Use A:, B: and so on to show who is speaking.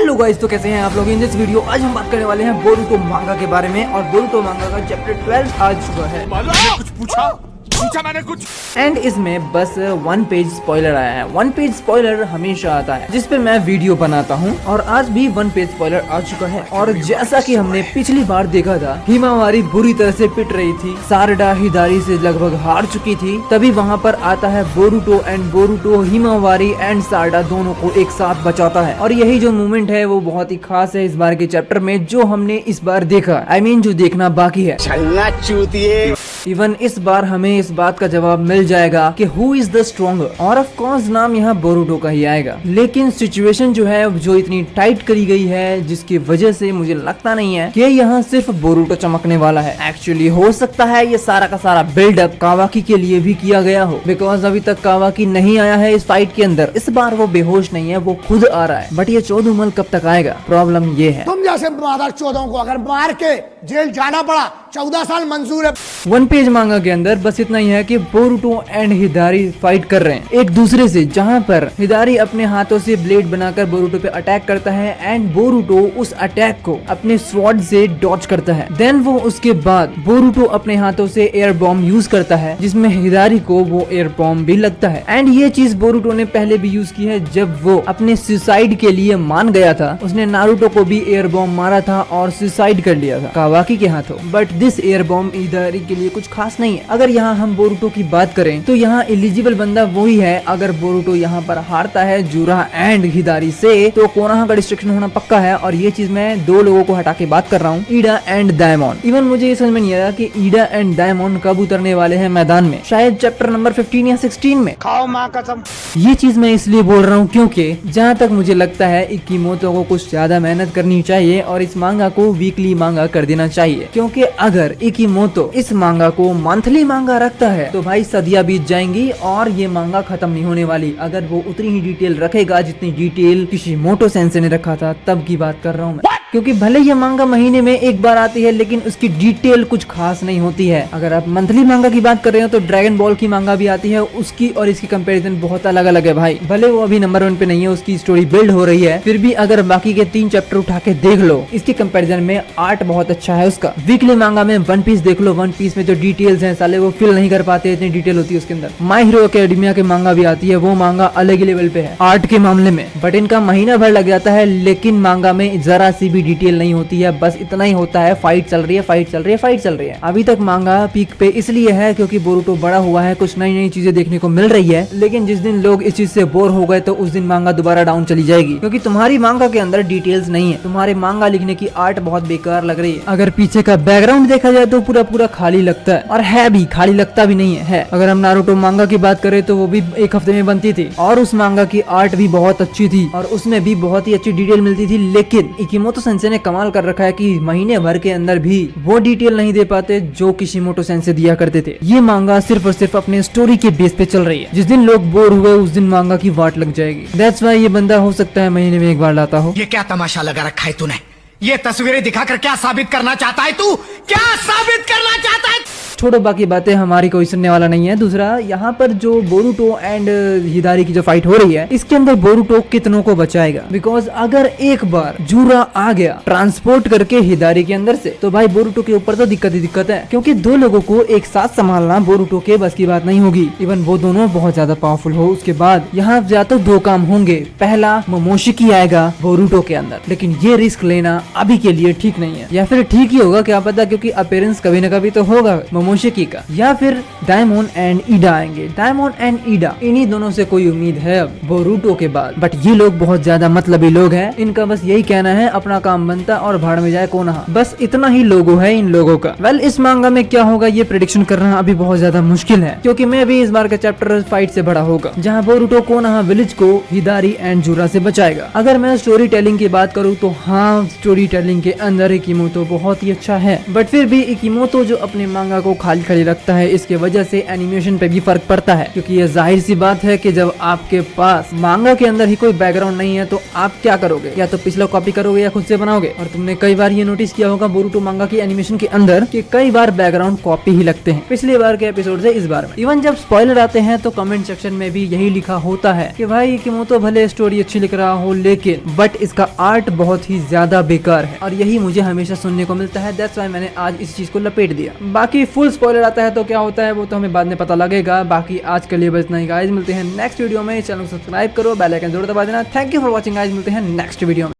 A: Hello guys, तो कैसे हैं आप लोग। इन दिस वीडियो आज हम बात करने वाले हैं बोरुतो मांगा के बारे में। और बोरुतो मांगा का चैप्टर 12 आ चुका है।
B: कुछ पूछा मैंने कुछ।
A: एंड इसमें बस 1 पेज स्पॉइलर आया है। 1 पेज स्पॉइलर हमेशा आता है जिस पे मैं वीडियो बनाता हूँ, और आज भी 1 पेज स्पॉइलर आ चुका है। और जैसा कि हमने पिछली बार देखा था, हिमावारी बुरी तरह से पिट रही थी, सारडा हिदारी से लगभग हार चुकी थी। तभी वहाँ पर आता है Boruto, and Boruto Himawari and Sarda दोनों को एक साथ बचाता है। और यही जो मोमेंट है वो बहुत ही खास है इस बार के चैप्टर में, जो हमने इस बार देखा। I mean, जो देखना बाकी है। इवन इस बार हमें इस बात का जवाब मिल जाएगा कि हु इज द स्ट्रॉन्गर। और ऑफ कोर्स नाम यहाँ बोरुतो का ही आएगा, लेकिन सिचुएशन जो है जो इतनी टाइट करी गई है, जिसकी वजह से मुझे लगता नहीं है कि यहाँ सिर्फ बोरुतो चमकने वाला है। एक्चुअली हो सकता है ये सारा का सारा बिल्डअप कावाकी के लिए भी किया गया हो, बिकॉज अभी तक कावाकी नहीं आया है इस फाइट के अंदर। इस बार वो बेहोश नहीं है, वो खुद आ रहा है। बट ये चौदुमल कब तक आएगा, प्रॉब्लम ये है।
C: तुम जैसे मादर चौदह को अगर मार के जेल जाना पड़ा 14 साल मंजूर है।
A: 1 पेज मांगा के अंदर बस इतना ही है कि बोरुतो एंड हिदारी फाइट कर रहे हैं एक दूसरे से, जहां पर हिदारी अपने हाथों से ब्लेड बनाकर बोरुतो पे अटैक करता है, एंड बोरुतो उस अटैक को अपने स्वॉर्ड से डॉच करता है। देन वो उसके बाद बोरुतो अपने हाथों से एयर बॉम्ब यूज करता है, जिसमें हिदारी को वो एयर बॉम्ब भी लगता है। एंड ये चीज बोरुतो ने पहले भी यूज की है, जब वो अपने सुसाइड के लिए मान गया था। उसने नारुतो को भी एयर बॉम्ब मारा था और सुसाइड कर लिया था कावाकी के हाथों। बट दिस एयर बॉम्ब हिदारी के लिए कुछ खास नहीं है। अगर यहाँ हम बोरुतो की बात करें तो यहाँ एलिजिबल बंदा वही है। अगर बोरुतो यहाँ पर हारता है जुरा एंड हिदारी से, तो कोनोहा का डिस्ट्रक्शन होना पक्का है। और ये चीज मैं 2 लोगों को हटा के बात कर रहा हूँ, ईडा एंड डायमंड। इवन मुझे ये समझ में नहीं आया कि ईडा एंड डायमंड कब उतरने वाले हैं मैदान में, शायद चैप्टर नंबर 15 या 16 में।
C: खाओ माँ कसम।
A: ये चीज मैं इसलिए बोल रहा हूँ क्योंकि जहाँ तक मुझे लगता है इकिमोतो को कुछ ज्यादा मेहनत करनी चाहिए और इस मांगा को वीकली मांगा कर देना चाहिए। क्योंकि अगर इकिमोतो इस मांगा को मंथली मांगा रखता है तो भाई सदियां बीत जाएंगी और ये मांगा खत्म नहीं होने वाली। अगर वो उतनी ही डिटेल रखेगा जितनी डिटेल किशिमोटो सेंसे ने रखा था, तब की बात कर रहा हूँ मैं। क्योंकि भले ये मांगा महीने में एक बार आती है, लेकिन उसकी डिटेल कुछ खास नहीं होती है। अगर आप मंथली मांगा की बात कर रहे हो तो ड्रैगन बॉल की मांगा भी आती है, उसकी और इसकी कंपैरिजन बहुत अलग अलग है भाई। भले वो अभी नंबर 1 पे नहीं है, उसकी स्टोरी बिल्ड हो रही है, फिर भी अगर बाकी के 3 चैप्टर उठा के देख लो, इसके कंपैरिजन में आर्ट बहुत अच्छा है उसका। वीकली मांगा में वन पीस देख लो, वन पीस में जो डिटेल्स हैं साले वो फिल नहीं कर पाते, इतनी डिटेल होती है उसके अंदर। माय हीरो एकेडमिया के मांगा भी आती है, वो मांगा अलग ही लेवल पे है आर्ट के मामले में। बट इनका महीना भर लग जाता है, लेकिन मांगा में जरा सी भी डिटेल नहीं होती है। बस इतना ही होता है, फाइट चल रही है, फाइट चल रही है, फाइट चल रही है। अभी तक मांगा पीक पे इसलिए है क्योंकि बोरुतो बड़ा हुआ है, कुछ नई नई चीजें देखने को मिल रही है। लेकिन जिस दिन लोग इस चीज से बोर हो गए तो उस दिन मांगा दोबारा डाउन चली जाएगी, क्योंकि तुम्हारी मांगा के अंदर डिटेल्स नहीं है। तुम्हारे मांगा लिखने की आर्ट बहुत बेकार लग रही है। अगर पीछे का बैकग्राउंड देखा जाए तो पूरा पूरा खाली लगता है, और है भी, खाली लगता भी नहीं है। अगर हम नारुतो मांगा की बात करें तो वो भी 1 हफ्ते में बनती थी, और उस मांगा की आर्ट भी बहुत अच्छी थी, और उसमें भी बहुत ही अच्छी डिटेल मिलती थी। लेकिन इकिमोतो सेंसे ने कमाल कर रखा है कि महीने भर के अंदर भी वो डिटेल नहीं दे पाते जो किशिमोटो सेंसे दिया करते थे। ये मांगा सिर्फ और सिर्फ अपने स्टोरी के बेस पे चल रही है। जिस दिन लोग बोर हुए उस दिन मांगा की वाट लग जाएगी। दैट्स व्हाई ये बंदा हो सकता है महीने में 1 बार लाता हो।
B: ये क्या तमाशा लगा रखा है तूने? ये तस्वीरें दिखाकर क्या साबित करना चाहता है तू? क्या साबित करना चाहता है?
A: छोड़ो, बाकी बातें हमारी कोई सुनने वाला नहीं है। दूसरा, यहाँ पर जो बोरुतो एंड हिदारी की जो फाइट हो रही है, इसके अंदर बोरुतो कितनों को बचाएगा। बिकॉज अगर एक बार जुरा आ गया ट्रांसपोर्ट करके हिदारी के अंदर से, तो भाई बोरुतो के ऊपर तो दिक्कत ही दिक्कत है, क्योंकि 2 लोगों को एक साथ संभालना बोरुतो के बस की बात नहीं होगी। इवन वो दोनों बहुत ज्यादा पावरफुल हो, उसके बाद यहाँ या तो 2 काम होंगे। पहला, मोमोशिकी आएगा बोरुतो के अंदर, लेकिन ये रिस्क लेना अभी के लिए ठीक नहीं है। या फिर ठीक ही होगा, क्या पता, क्योंकि अपीयरेंस कभी न कभी तो होगा मोमोशिकी का। या फिर डायमंड एंड ईडा आएंगे। डायमंड एंड ईडा, इन्हीं दोनों से कोई उम्मीद है अब बोरुतो के बाद। बट ये लोग बहुत ज्यादा मतलबी लोग हैं, इनका बस यही कहना है अपना काम बनता और भाड़ में जाए कोनोहा, बस इतना ही लोगो है इन लोगों का। वेल, इस मांगा में क्या होगा ये प्रेडिक्शन करना अभी बहुत ज्यादा मुश्किल है, क्योंकि मैं भी इस बार का चैप्टर फाइट से बड़ा होगा, जहाँ बोरुतो कोनोहा विलेज को हिदारी एंड जुरा से बचाएगा। अगर मैं स्टोरी टेलिंग की बात करूँ तो हाँ, स्टोरी टेलिंग के अंदर इकिमोतो बहुत ही अच्छा है। बट फिर भी इकिमोतो जो अपने मांगा को खाली खाली रखता है। इसके वजह से एनिमेशन पे भी फर्क पड़ता है, क्योंकि ये जाहिर सी बात है कि जब आपके पास मांगा के अंदर ही कोई बैकग्राउंड नहीं है तो आप क्या करोगे, या तो पिछला कॉपी करोगे या खुद से बनाओगे। और तुमने कई बार ये नोटिस किया होगा बोरुटो मांगा की एनिमेशन के अंदर कि कई बार बैकग्राउंड कॉपी ही लगते हैं, पिछली बार के एपिसोड से इस बार में। इवन जब स्पॉइलर आते हैं तो कमेंट सेक्शन में भी यही लिखा होता है कि भाई इकिमोतो भले स्टोरी अच्छी लिख रहा हो लेकिन बट इसका आर्ट बहुत ही ज्यादा बेकार है, और यही मुझे हमेशा सुनने को मिलता है। दैट्स व्हाई मैंने आज इस चीज को लपेट दिया। बाकी फुल स्पॉइलर आता है तो क्या होता है वो तो हमें बाद में पता लगेगा। बाकी आज के लिए बस इतना ही गाइस, मिलते हैं नेक्स्ट वीडियो में। चैनल को सब्सक्राइब करो, बेल आइकन जरूर दबा देना। Thank you for watching guys, मिलते हैं नेक्स्ट वीडियो में।